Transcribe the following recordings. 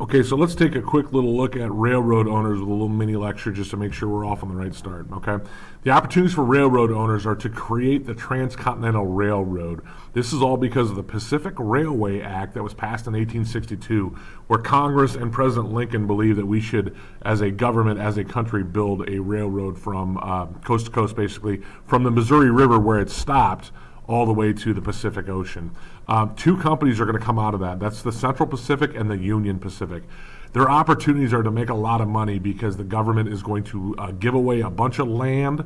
Okay, so let's take a quick little look at railroad owners with a little mini lecture just to make sure we're off on the right start, okay? The opportunities for railroad owners are to create the Transcontinental Railroad. This is all because of the Pacific Railway Act that was passed in 1862, where Congress and President Lincoln believed that we should, as a government, as a country, build a railroad from coast to coast, basically, from the Missouri River where it stopped all the way to the Pacific Ocean. Two companies are going to come out of that. That's the Central Pacific and the Union Pacific. Their opportunities are to make a lot of money because the government is going to give away a bunch of land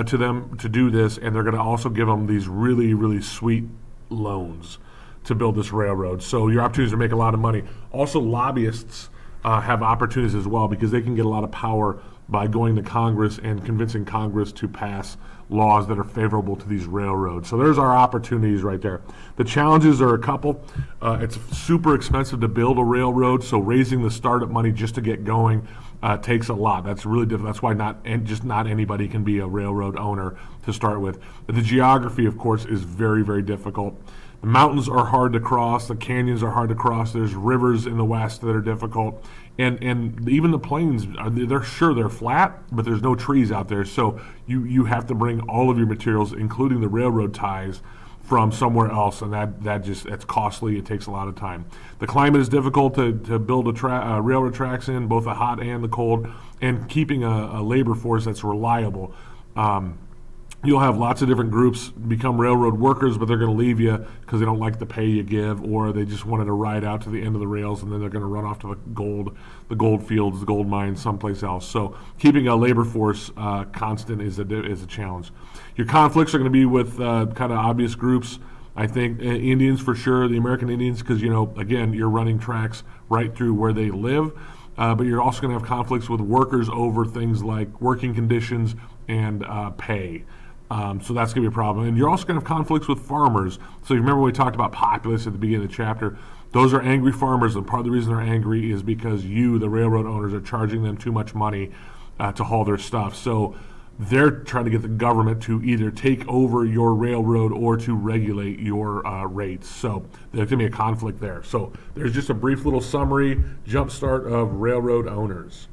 to them to do this, and they're going to also give them these really, really sweet loans to build this railroad. So your opportunities to make a lot of money. Also, lobbyists have opportunities as well because they can get a lot of power by going to Congress and convincing Congress to pass laws that are favorable to these railroads. So there's our opportunities right there. The challenges are a couple. It's super expensive to build a railroad, so raising the startup money just to get going takes a lot. That's really difficult. That's why not anybody can be a railroad owner to start with. But the geography, of course, is very, very difficult. The mountains are hard to cross. The canyons are hard to cross. There's rivers in the west that are difficult. And even the plains, they're flat, but there's no trees out there. So you have to bring all of your materials, including the railroad ties, from somewhere else, and that's costly. It takes a lot of time. The climate is difficult to build railroad tracks in, both the hot and the cold, and keeping a labor force that's reliable. You'll have lots of different groups become railroad workers, but they're going to leave you because they don't like the pay you give, or they just wanted to ride out to the end of the rails, and then they're going to run off to the gold fields, the gold mines, someplace else. So keeping a labor force constant is a challenge. Your conflicts are going to be with kind of obvious groups. I think Indians for sure, the American Indians, because again, you're running tracks right through where they live. But you're also going to have conflicts with workers over things like working conditions and pay. So that's going to be a problem. And you're also going to have conflicts with farmers. So you remember we talked about populists at the beginning of the chapter. Those are angry farmers, and part of the reason they're angry is because you, the railroad owners, are charging them too much money to haul their stuff. So they're trying to get the government to either take over your railroad or to regulate your rates. So there's going to be a conflict there. So there's just a brief little summary, jumpstart of railroad owners.